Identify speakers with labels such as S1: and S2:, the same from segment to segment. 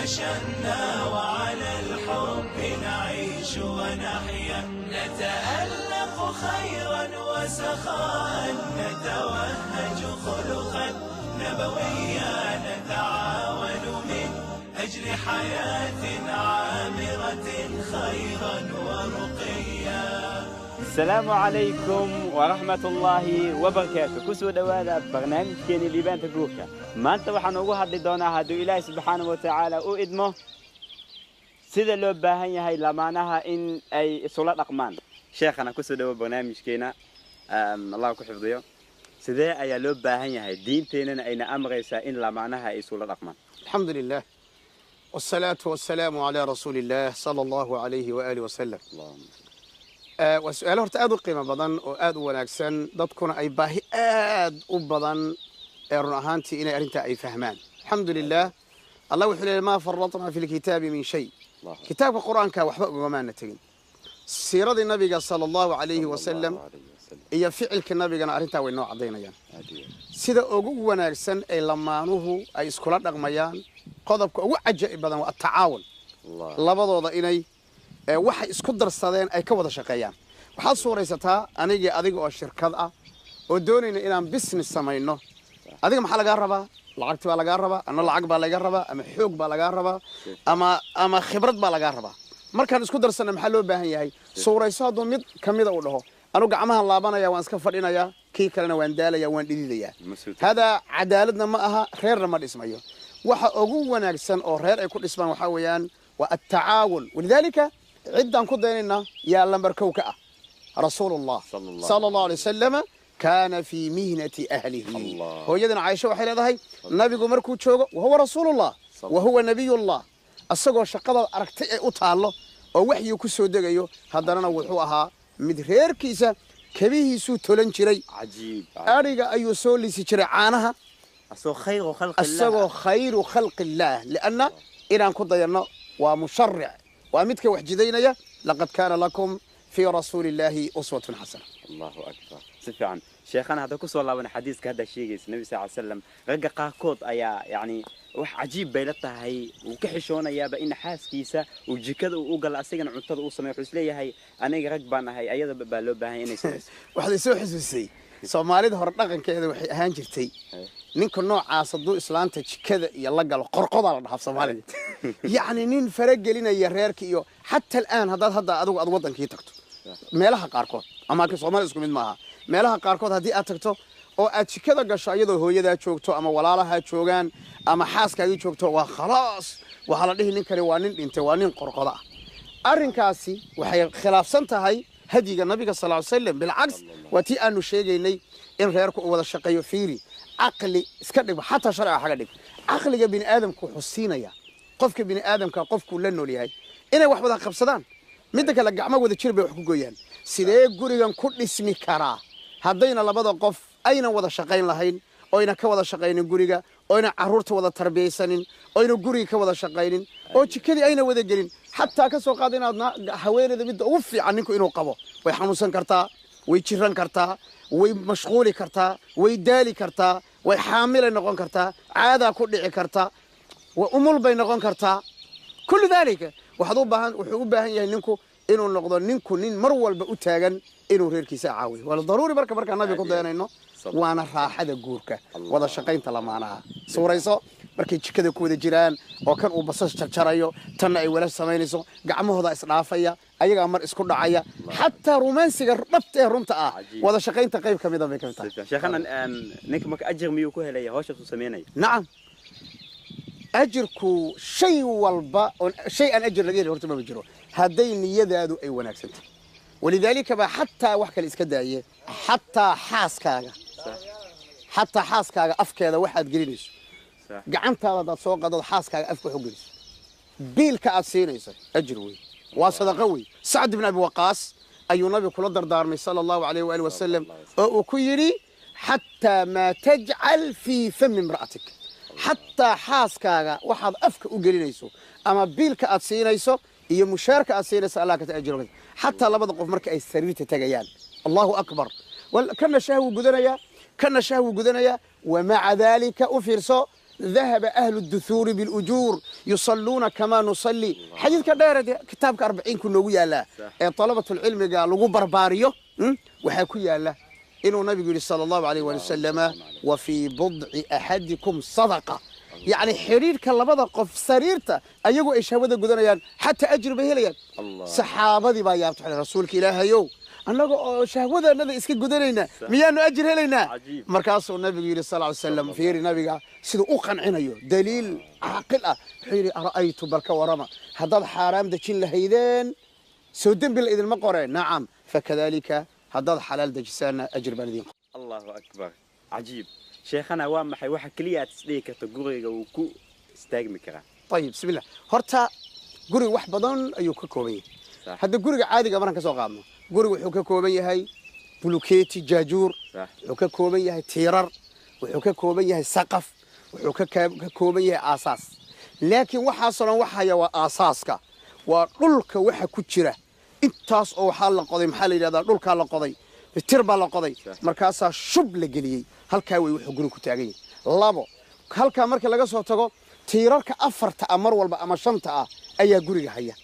S1: نشأنا وعلى الحب نعيش ونحيا نتألق خيرا وسخاء نتوهج خلقا نبويا نتعاون من أجل حياة عامرة خيرا ورقيا.
S2: السلام عليكم ورحمة الله وبركاته. كسو دوادا برنامج كيني ليبان تبروكا ما انت وحنا ugu hadli doonaa haduu Ilaahay subhanahu wa ta'ala u idmo sida loo baahan yahay lamaanaha in ay isula dhaqmaan. Sheekhana kusoo dhawo barnaamijkeena Allah ku xifdiyo. Sidee ayaa loo baahan yahay diinteenana ayna amraysaa in lamaanaha ay isula dhaqmaan.
S3: Alhamdulillah. والصلاة والسلام على رسول الله صلى الله عليه وآله وسلم. وسؤال هرت أدو قيمة بدن وأدو وناكسن ضدكنا أي باهي أدو بدن رهانتي إن أنت أي فهمان. الحمد لله الله وحده ما فرطنا في الكتاب من شيء. كتاب القرآن كوحبة ومان نتين. سيرة النبي صلى الله عليه وسلم هي فعل النبي أنا أنت والنوع عضينا يعني. سيدا أجو وناكسن أي لما نوه أي سكولات رغميان قضبك وعجائب بدن والتعاون. الله بضو إني waxay isku darsadeen ay ka wada shaqeeyaan waxa suuraysataa aniga adiga oo shirkad ah oo doonayna inaan business sameeyno adiga maxaa laga rabaa lacagti baa laga rabaa ana lacag baa laga rabaa ama xoog baa laga rabaa ama khibrad baa laga rabaa markaan isku darsana maxaa loo baahan yahay suuraysaadu mid kamida u dhaho anu gacmaha laabanaya waan iska fadhinaya kii kalena waan daalaya waan dhididaya hada cadaaladna ma aha reerna ma dhismayo waxa ugu wanaagsan oo reer ay ku dhismaan waxa weeyaan waa at-taawun walidalika عدان كديننا يا لمبركوكا رسول الله صلى الله عليه وسلم كان في مهنة أهله هو يدنا عايشة وحيلة ذهي النبي مركو تشوغ وهو رسول الله وهو نبي الله الصقر شقضة أركتئ أطالله ووحي كسو دقيو هدرنا وحوها مدهير كيسا كبيه سو تولنشري
S2: عجيب
S3: أريق أيو سولي سيشري عانها
S2: الصقر
S3: خير خلق الله لأن إيران كديننا ومشرع وأمدك وحجدينيا لقد كان لكم في رسول الله أسوة حسنة.
S2: الله أكبر. سفيان شيخنا هذا كسر الله من حديث كهذا الشيء النبي صلى الله عليه وسلم رجع قاكوت أيا يعني وح عجيب بيلتها هي وكحشون يا بين حاس كيسة وجكد وقال أسيجن عطد وصمي حسلية هي أنا رجبنا هي أيضا باللوبة هي نسيس.
S3: واحد يسوي حسوسي. سومالي ده هرطقن كذا وهانجرتي. نينكو نوع صدو إسلامته كذا يلا قالوا قرقض على نحف صومالي. يعني نين فرق لنا يريرك إيو حتى الآن هذا أدو أدوضن كي تكتو. مالها قاركود أما كصومالي اسكو من معها. مالها قاركود هدي أتكتو أو أتشكذا قشايدو هو يدا شوكتو أما ولا لها شوغان أما حاس كذي شوكتو وخلاص وحلده نينكري وانين انت وانين قرقضة. أرنكاسي وحي خلاف سنتها هاي هدي النبي صلى الله عليه وسلم بالعكس وتي أنو شيء إني إن غيرك أول الشقي فيري عقلي اسكتب حتى شرع حاجة عقلي بني آدم كحسينة يا قفك بني آدم كقف كلنا ليه إنا واحد ذا خبصدان مدك لجمع وذا شرب وحقوقيان سيدي جوريان كل اسمي كرا هدينا لبضع قف أين وذا شقين لهين أين كوذا شقين جوريجا أين عرورت وذا تربية سنين أين جوري كوذا شقين أو تكذي أين وذا جرين حتى كسو قادنا حوالي ذا بده وفي عنكم إنه قبوا ويحمسن كرتا ويشرن كرتا ومشغول كرتا ويدالي كرتا وحامل نقون كرتا عادة كل كرتا وأمور بين نقون كرتا كل ذلك وحضوب بهن يهنكو إنه النقدر ننكو نين مرول بأتاجن إنه غير كيس عاوي ولا ضروري بركة النبي يقول ده إنه وأنا راح هذا جورك وهذا شقين طلع معنا صورة يسوع بركة كذا كود الجيران وكان وبصص شرايو تنا أي ولا سمينيسو قعمه هذا إسرافية أي أمر إسكون عيا حتى رومانسي ربط رمتة وهذا شقين تقيب كميدا بكميدا
S2: شيخنا نكمك أجر ميوكو هليا هوش تسميني
S3: نعم أجركو شيء والبا شيء أجر لغير هرتما بجرو هذين يدادو أي وناكسنت ولذلك حتى وحكى الإسكداية حتى حاسكاغا أفكاذا واحد قرينيش قعنت هذا سوق هذا حاسكاغا أفكو حقريش بيلك أسينيس أجروي وصدقوي سعد بن أبي وقاص أي نبي كل دردارمي صلى الله عليه وآله وسلم وكيري حتى ما تجعل في فم امرأتك حتى حاسكاغا واحد أفك وقرينيسو أما بيلك أسينيسو هي مشاركة أسينيس الله كتأجروي حتى لبض قف مركة أي سريرة تجيان الله أكبر وكنا شهو جدنايا ومع ذلك أفرسو ذهب أهل الدثور بالأجور يصلون كما نصلي حديث كدير كتابك 40 كنوية لا طلبة العلم قالوا برباريو وحكوا لا إنه النبي صلى الله عليه وسلم وفي بضع أحدكم صدقة يعني حرير كلا بدأ قف سريرته أيجو إيش هو ده جدنا حتى أجر به ليان صحابة دي بايعت على رسولك إله يو أنا شهوة الذي إسكت جدنا ميانو أجر لنا مركز النبي صلى الله عليه وسلم في النبي سيد أقن عنيو دليل عقل حيري أرأيت بركة ورما هذا الحرام ده كل هيدين سودين بالإذن المقرة نعم فكذلك هذا حلال ده جسنا أجر بندين
S2: الله أكبر عجيب شيخنا وام حي waxa kaliya isdheekata guriga uu ku istaagmi karaa
S3: طيب بسم الله horta guriga wax badan ayuu ka kooban yahay hadda guriga caadiga markan ka soo qaadno guriga wuxuu ka kooban yahay bulukeeti jaajuur wuxuu ka kooban yahay tiirar wuxuu ka kooban yahay saqaf wuxuu ka kooban yahay aasaas laakiin waxa soo waxaya waa aasaaska waa dhulka waxa ku jira intaas oo waxa la qoday maxaa la yiraahdaa dhulka la qoday tirba la qoday markaas shub la geliyay halka way wuxuu guriga ku taagan yahay labo halka marka laga soo tago tiirarka afarta amar walba ama shanta ah ayaa guriga haya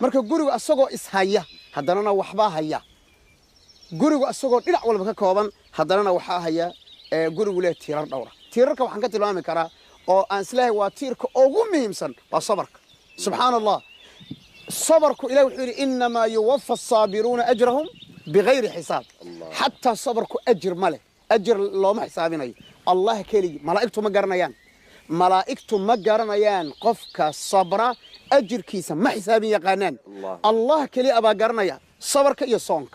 S3: marka guriga asagoo is haya haddana waxba haya guriga asagoo dhinac walba ka kooban haddana waxa haya gurigu leh tiirar dhowra tiirarka waxaan ka tilmaami karaa oo aan islaahay waa tiirka ugu muhiimsan waa sabarka subhanallah sabarku ilaahay wuxuu yiri inma yuwaffa as-sabiruna ajrahum bighayri hisab hatta sabarku ajr male أجر الله ما حسابيني الله كلي ملائكته ما قرنيان قفك الصبر أجر كيسا ما حسابي يقانان الله كلي أبا قرنيا صبرك يا صونك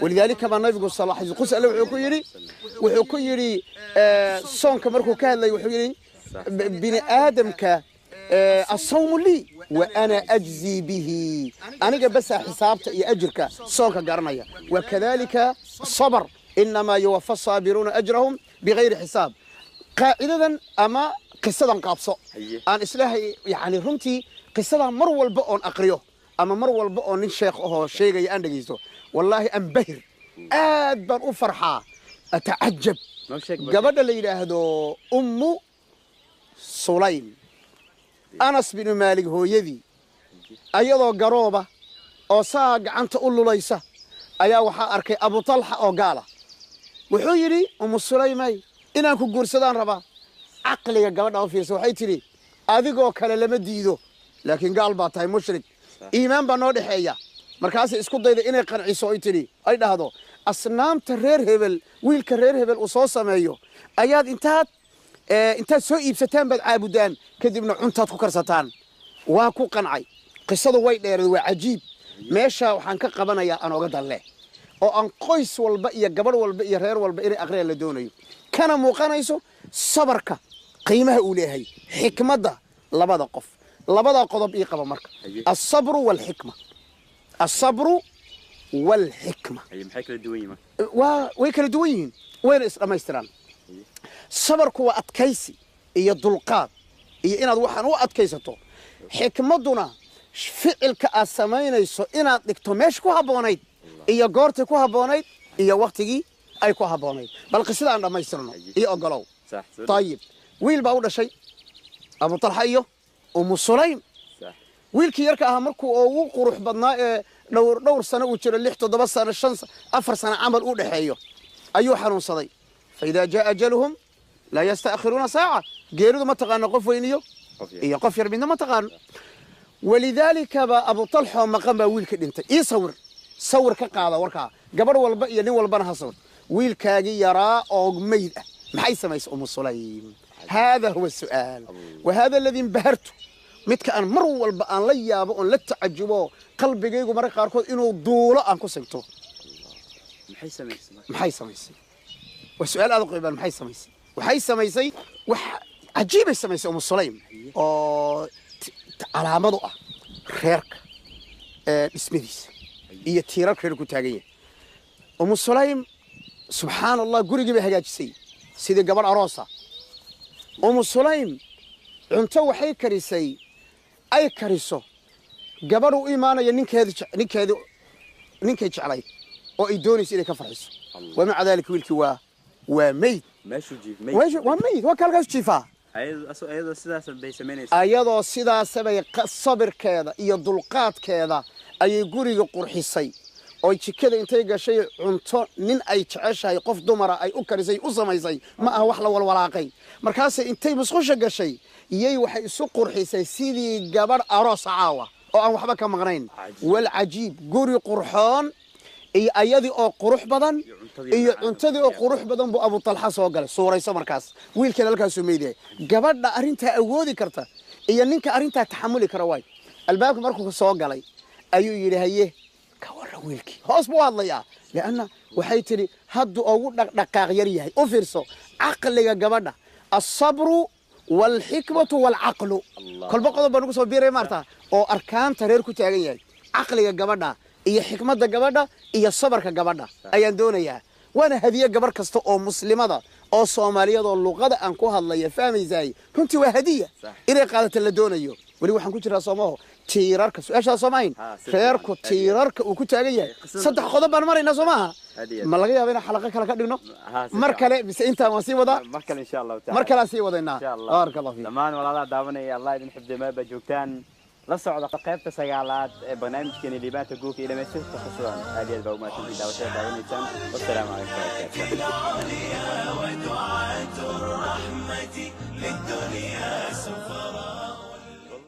S3: ولذلك ما النبي صلى الله عليه وسلم وحكيري صونك مركو كان لا يحيري بني آدم ك الصوم لي وأنا أجزي به أنا بس حسابت أجرك صونك قرنيا وكذلك الصبر إنما يوفى الصابرون أجرهم بغير حساب قائدا أما قصة قابصة أنا إسلاهي يعني رمتي قصة مروا البؤون أقريه أما مروا البؤون الشيخ هو شيء يندجيزه والله أنبهر أدبر أفرحة أتعجب قبل الليلة هذا أم سليم أنس بن مالك هو يدي أيضا قروبة أو ساق عن تقول له ليس أيا وحا أركي أبو طلحة أو قاله وحيري أم سليمي إنا كجورسدان ربا عقلي قبل أو في سوحيتي أذيقو كلا لما ديدو لكن قال باطاي مشرك إيمان بنود حيا مركز إسكود ضيد إنا قنعي سوحيتي أيضا هذا أصنام ترير هبل ويل كرير هبل أصوصا مايو أياد انتاد سوئي بستان بد عابدان كذبنا عنتاد كرستان واكو قنعي قصة ويل دير وعجيب meesha waxaan ka qabanayaa aan oga dalle oo aan qoys walba iyo gabadh walba iyo reer walba inay aqriya la doonayo kana muuqanayso sabarka qiimaha uu leeyahay xikmada labada qof labada qodob ii qaba marka as-sabr wal hikma as-sabr wal hikma
S2: ay maxay kala duwan yihiin
S3: way kala duwan yihiin wayna is dhameystiraan sabarku waa adkaysi iyo dulqaad iyo inaad waxaan u adkaysato xikmaduna ficilka aad samaynayso inaad dhigto meesha ku habboonayd iyo goorta ku habboonayd iyo waqtigii ay ku habboonayd bal qisada aan dhamaystirno iyo ogolow طيب wiil baa u dhashay Abu Talha iyo Sulaym wiilkii yarka ahaa markuu ugu qurux badnaa ee dhowr sano uu jiro 6 7 sano 5 4 sano amal u dhaxeeyo ayuu xanuunsaday فإذا جاء أجلهم لا يستأخرون ساعة geeridu ma taqaan qof weyniyo iyo qof yar midna ma taqaan ولذلك أبو طلحة مقام ويلك أنت صور كقاعدة وركا قبر والبا يعني والبنا هصور ويلك يرى أو ميت محي سميس أم سليم هذا هو السؤال وهذا الذي انبهرته متك أن مروا والبا أن ليا بأن لا تعجبوا قلبي جيجو مرة قاركود إنه دولة أنكو سبتو محي سميس والسؤال هذا قريبا محي سميس وحي سميسي عجيب السميس أم سليم calaamadu ah reerka ismidiisa iyo tiirarka reerku taagay Umm Sulaym subhanallah gurigii bay hagaajisay sidii gabar aroosa Umm Sulaym cunto waxay karisay ay kariso gabar u iimaanaya ninkay jeclay oo ay doonayso inay ka farxiso wama cadaalika wiilkii waa meyd waa meyd waa kalgaas jiifaa
S2: ayadoo sidaas bay sameynaysaa
S3: ayadoo sidaasabay sabirkeeda iyo dulqaadkeeda ayay guriga qurxisay oo jikada intay gashay cunto nin ay jeceshahay qof dumara ay u karisay u samaysay ma aha wax la walwalaaqay markaas intay musqusha gashay iyay waxay isu qurxisay sidii gabadh aroos caawa oo aan waxba ka maqnayn wal cajiib guri qurxoon iyo ayadii oo qurux badan iyo cuntadii oo qurux badan buu Abu Talha soo galay suurayso markaas wiilkii halkaas soo meeday gabadha arinta awoodi karta iyo ninka arinta taxamuli kara way albaabka markuu soo galay ayuu yiraahday ka warra wiilkii hoos buu hadlayaa laana waxay tiri haddu ugu dhaqdhaqaaq yar yahay u fiirso aqliga gabadha as-sabru wal hikmatu wal aqlu kolba qodob baan ugu soo biiray maarta oo arkaanta reer ku taagan yahay aqliga gabadha iyo xikmadda gabadha iyo sabarka gabadha ayaan doonayaa waana hadiye gabar kasta oo muslimada oo Soomaaliyeed oo luqada aan ku hadlaya fahmaysay runtii waa hadiye inay qaadato la doonayo wali waxaan ku jiraa Soomaho tiirarka su'aasha Soomayn reerku tiirarka uu ku taagan yahay saddex qodob baan marayna Soomaha ma laga yaabaa in xalaqo kale ka dhigno mar kale bise inta waan sii wada
S2: mar kale insha Allah
S3: mar kale sii wadayna
S2: barakallahu fiik dhamaan walaalaha daawanaya Allah idin xifdima ba joogtaan la socda qaybta sagaalaad ee barnaamijkeena liibaanta guurka ila meesha ku xasuusan aadiyad baa umaasan daawashada daawanaysan wassalaamu alaykum